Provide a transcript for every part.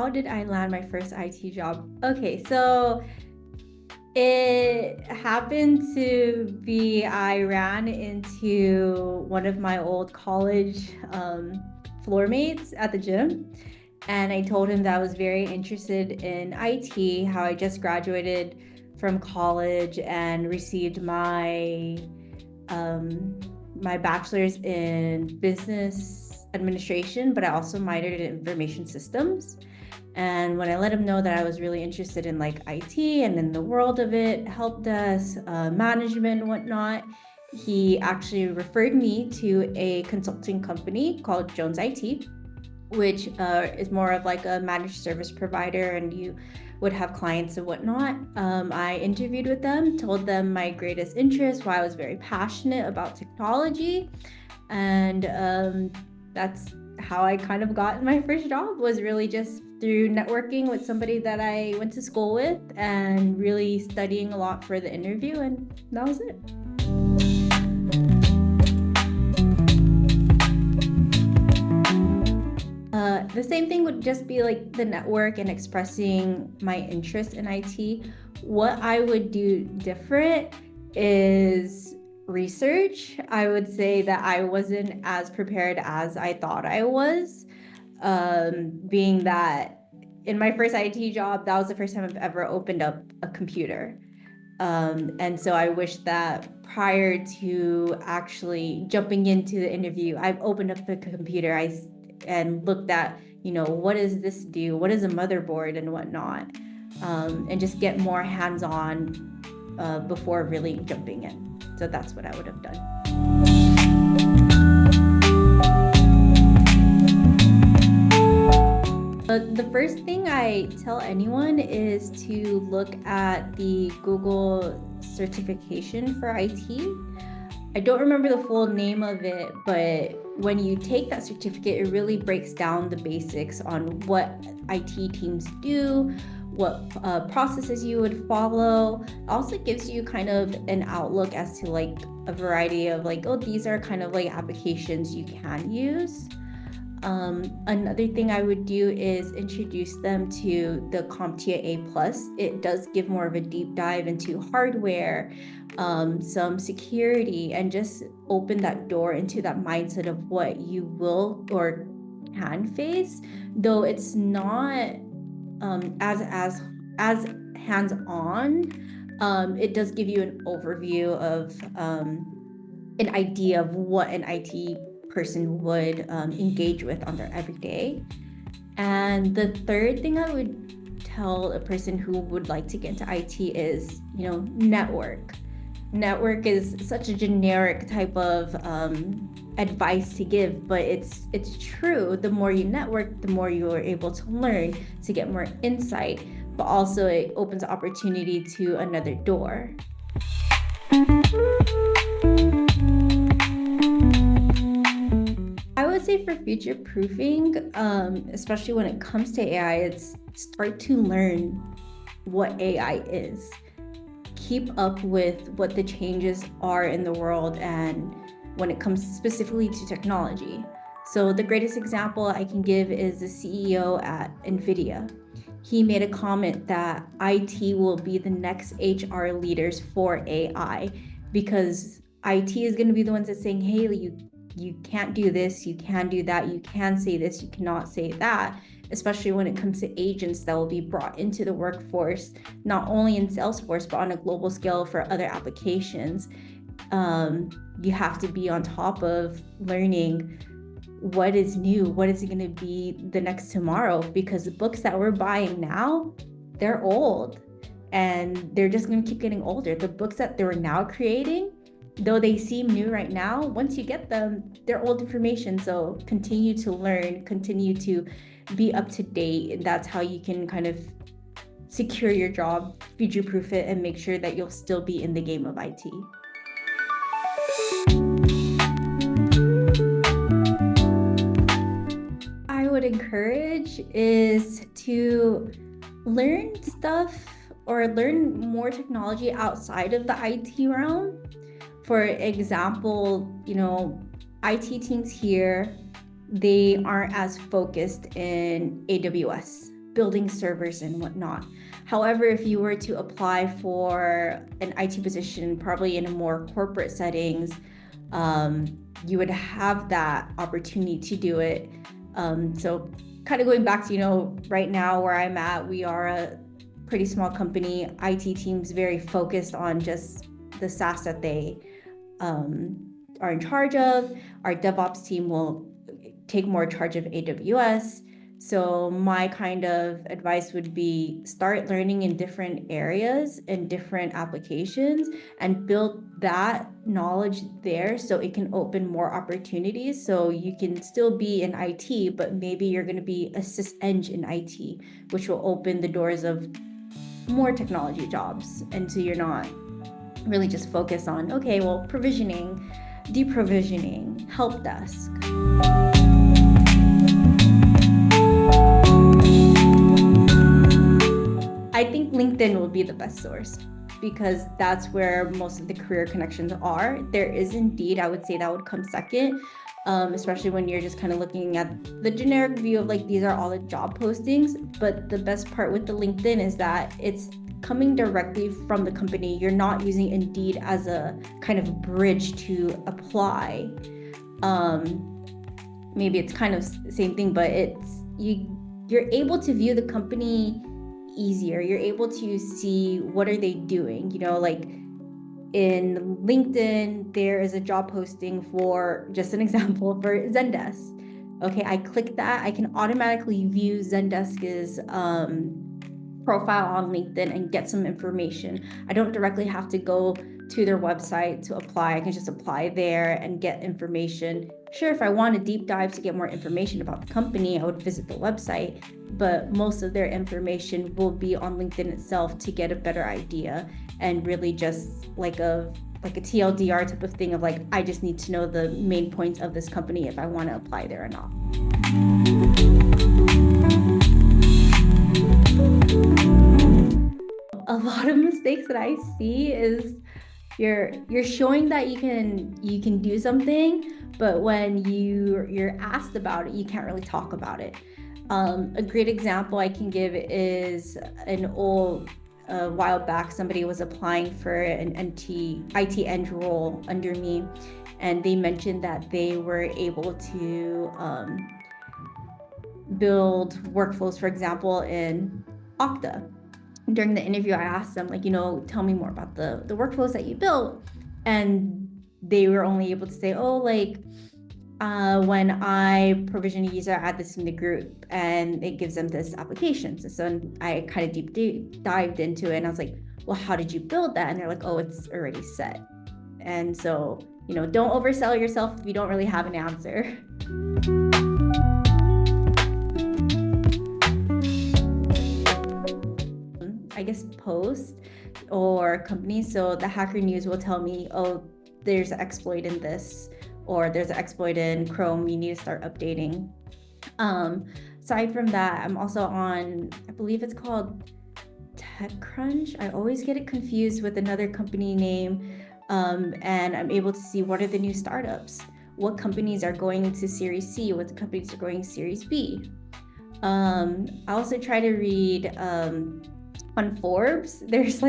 how did I land my first IT job? Okay, so it happened to be I ran into one of my old college floor mates at the gym, and I told him that I was very interested in IT, how I just graduated from college and received my bachelor's in business administration, but I also minored in information systems. And when I let him know that I was really interested in like IT and in the world of it, help desk, management and whatnot, he actually referred me to a consulting company called Jones IT, which is more of like a managed service provider, and you would have clients and whatnot. I interviewed with them, told them my greatest interest, why I was very passionate about technology, and that's how I kind of got my first job, was really just through networking with somebody that I went to school with and really studying a lot for the interview, and that was it. The same thing would just be like the network and expressing my interest in IT. What I would do different is research. I would say that I wasn't as prepared as I thought I was, being that in my first IT job, that was the first time I've ever opened up a computer. And so I wish that prior to actually jumping into the interview, I've opened up the computer and looked at, what does this do? What is a motherboard and whatnot? And just get more hands-on before really jumping in. So that's what I would have done. The first thing I tell anyone is to look at the Google certification for IT. I don't remember the full name of it, but when you take that certificate, it really breaks down the basics on what IT teams do, what processes you would follow. It also gives you kind of an outlook as to like a variety of like, oh, these are kind of like applications you can use. Another thing I would do is introduce them to the CompTIA A+. It does give more of a deep dive into hardware, some security, and just open that door into that mindset of what you will or can face, though it's not as hands-on. It does give you an overview of an idea of what an IT person would engage with on their everyday. And the third thing I would tell a person who would like to get into IT is, network. Network is such a generic type of advice to give, but it's true. The more you network, the more you are able to learn, to get more insight, but also it opens opportunity to another door. I would say for future proofing, especially when it comes to AI, it's start to learn what AI is. Keep up with what the changes are in the world and when it comes specifically to technology. So the greatest example I can give is the CEO at NVIDIA. He made a comment that IT will be the next HR leaders for AI, because IT is going to be the ones that's saying, hey, you can't do this, you can do that, you can say this, you cannot say that, especially when it comes to agents that will be brought into the workforce, not only in Salesforce, but on a global scale for other applications. You have to be on top of learning what is new, what is going to be the next tomorrow, because the books that we're buying now, they're old and they're just going to keep getting older. The books that they're now creating, though they seem new right now, once you get them, they're old information. So continue to learn, continue to be up to date. And that's how you can kind of secure your job, future-proof it, and make sure that you'll still be in the game of IT. I would encourage is to learn stuff or learn more technology outside of the IT realm. For example, IT teams here, they aren't as focused in AWS, building servers and whatnot. However, if you were to apply for an IT position, probably in a more corporate settings, you would have that opportunity to do it. So kind of going back to, right now where I'm at, we are a pretty small company. IT team's very focused on just the SaaS that they are in charge of. Our DevOps team will take more charge of AWS. So my kind of advice would be start learning in different areas and different applications and build that knowledge there so it can open more opportunities. So you can still be in IT, but maybe you're going to be a syseng in IT, which will open the doors of more technology jobs. And so you're not really just focused on, okay, well, provisioning, deprovisioning, help desk. I think LinkedIn will be the best source because that's where most of the career connections are. There is Indeed, I would say that would come second, especially when you're just kind of looking at the generic view of like, these are all the job postings. But the best part with the LinkedIn is that it's coming directly from the company. You're not using Indeed as a kind of bridge to apply. Maybe it's kind of the same thing, but you're able to view the company easier. You're able to see what are they doing, like in LinkedIn, there is a job posting for, just an example, for Zendesk. Okay, I click that, I can automatically view Zendesk's profile on LinkedIn and get some information. I don't directly have to go to their website to apply. I can just apply there and get information. Sure, if I want a deep dive to get more information about the company, I would visit the website, but most of their information will be on LinkedIn itself to get a better idea, and really just like a TLDR type of thing of like, I just need to know the main points of this company if I want to apply there or not. A lot of mistakes that I see is you're showing that you can do something, but when you're asked about it, you can't really talk about it. A great example I can give is a while back, somebody was applying for an IT Eng role under me, and they mentioned that they were able to build workflows, for example, in Okta. During the interview, I asked them, tell me more about the workflows that you built. And they were only able to say, when I provision a user, I add this in the group and it gives them this application. So I kind of deep dived into it and I was like, well, how did you build that? And they're like, oh, it's already set. And so, don't oversell yourself if you don't really have an answer. I guess post or companies. So the Hacker News will tell me, oh, there's an exploit in this, or there's an exploit in Chrome, you need to start updating. Aside from that, I'm also on, I believe it's called TechCrunch. I always get it confused with another company name. And I'm able to see what are the new startups, what companies are going into Series C, what companies are going Series B. I also try to read on Forbes. There's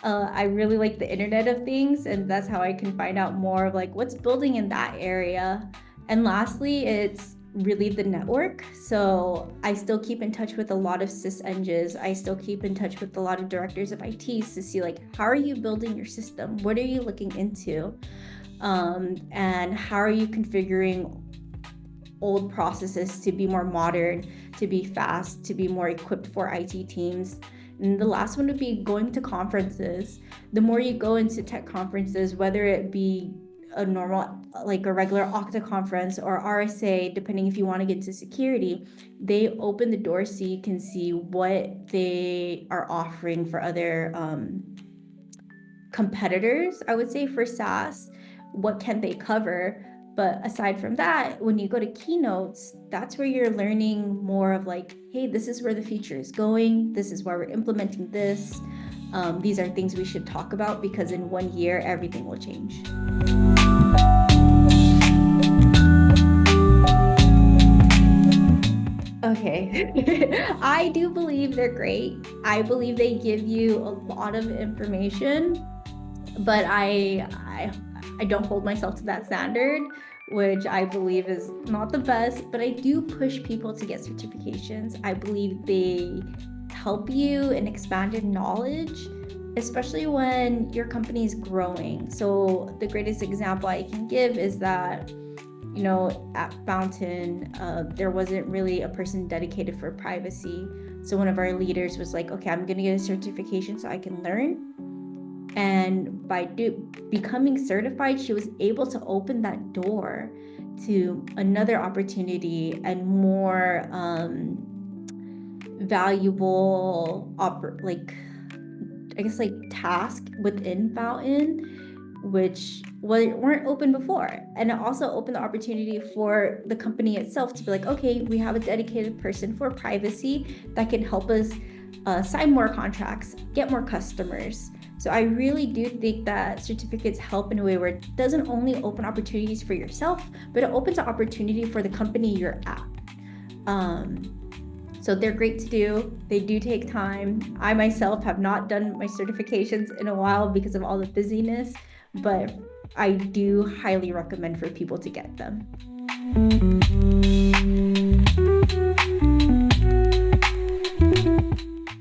I really like the Internet of Things, and that's how I can find out more of what's building in that area. And lastly, it's really the network. So I still keep in touch with a lot of sysengs. I still keep in touch with a lot of directors of ITs to see how are you building your system? What are you looking into? And how are you configuring old processes to be more modern, to be fast, to be more equipped for IT teams? And the last one would be going to conferences. The more you go into tech conferences, whether it be a normal, a regular Okta conference or RSA, depending if you want to get into security, they open the door so you can see what they are offering for other competitors, I would say, for SaaS. What can they cover? But aside from that, when you go to keynotes, that's where you're learning more of hey, this is where the future is going. This is why we're implementing this. These are things we should talk about because in 1 year, everything will change. Okay. I do believe they're great. I believe they give you a lot of information, but I don't hold myself to that standard, which I believe is not the best, but I do push people to get certifications. I believe they help you and expand your knowledge, especially when your company is growing. So the greatest example I can give is that, at Fountain, there wasn't really a person dedicated for privacy. So one of our leaders was like, okay, I'm gonna get a certification so I can learn. And by becoming certified, she was able to open that door to another opportunity and more valuable task within Fountain, which weren't open before. And it also opened the opportunity for the company itself to be like, okay, we have a dedicated person for privacy that can help us sign more contracts, get more customers. So I really do think that certificates help in a way where it doesn't only open opportunities for yourself, but it opens an opportunity for the company you're at. So they're great to do. They do take time. I myself have not done my certifications in a while because of all the busyness, but I do highly recommend for people to get them.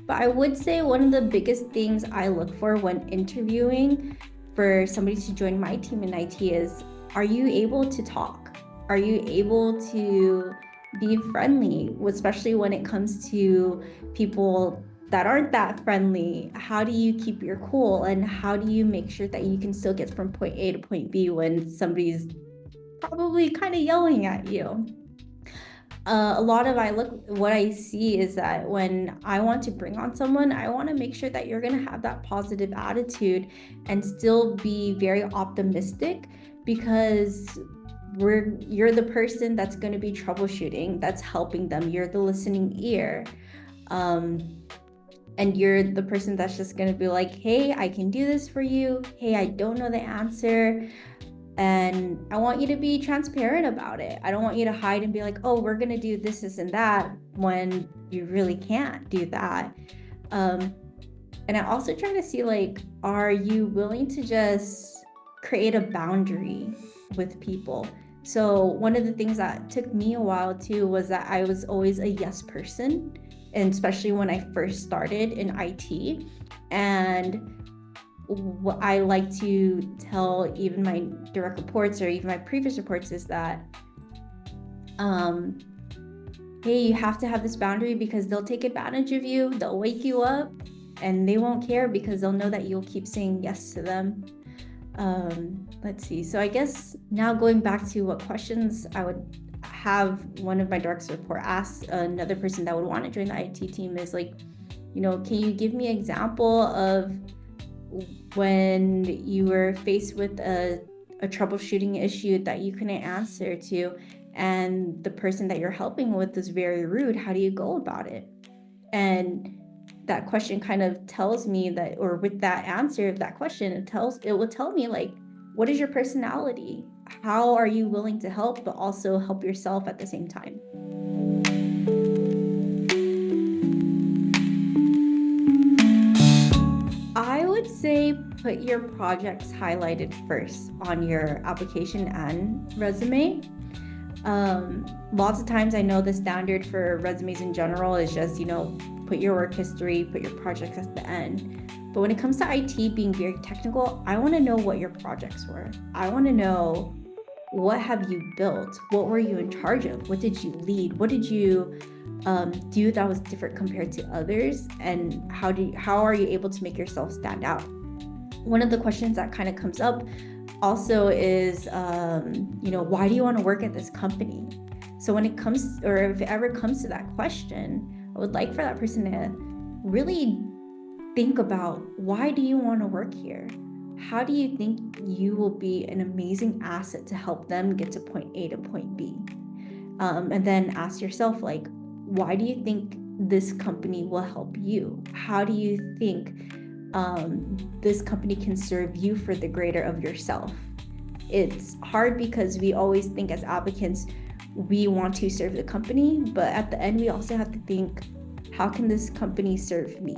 But I would say one of the biggest things I look for when interviewing for somebody to join my team in IT is, are you able to talk? Are you able to be friendly, especially when it comes to people that aren't that friendly? How do you keep your cool, and how do you make sure that you can still get from point A to point B when somebody's probably kind of yelling at you? What I see is that when I want to bring on someone, I want to make sure that you're going to have that positive attitude and still be very optimistic, because you're the person that's going to be troubleshooting, that's helping them. You're the listening ear. And you're the person that's just going to be like, hey, I can do this for you. Hey, I don't know the answer. And I want you to be transparent about it. I don't want you to hide and be like, oh, we're going to do this, and that, when you really can't do that. And I also try to see, like, are you willing to just create a boundary with people? So one of the things that took me a while too was that I was always a yes person, and especially when I first started in IT. And what I like to tell even my direct reports or even my previous reports is that, hey, you have to have this boundary, because they'll take advantage of you, they'll wake you up, and they won't care because they'll know that you'll keep saying yes to them. Let's see. So I guess now going back to what questions I would have one of my direct report ask another person that would want to join the IT team is like, can you give me an example of when you were faced with a troubleshooting issue that you couldn't answer to, and the person that you're helping with is very rude? How do you go about it? And that question kind of tells me that, or with that answer of that question, it will tell me, like, what is your personality? How are you willing to help, but also help yourself at the same time? I would say put your projects highlighted first on your application and resume. Lots of times I know the standard for resumes in general is just, put your work history, put your projects at the end. But when it comes to IT being very technical, I want to know what your projects were. I want to know, what have you built? What were you in charge of? What did you lead? What did you do that was different compared to others? And how are you able to make yourself stand out? One of the questions that kind of comes up also is, why do you want to work at this company? So when it comes, or if it ever comes to that question, I would like for that person to really think about, why do you want to work here? How do you think you will be an amazing asset to help them get to point A to point B? And then ask yourself, like, why do you think this company will help you? How do you think this company can serve you for the greater of yourself? It's hard because we always think as applicants, we want to serve the company, but at the end, we also have to think, how can this company serve me?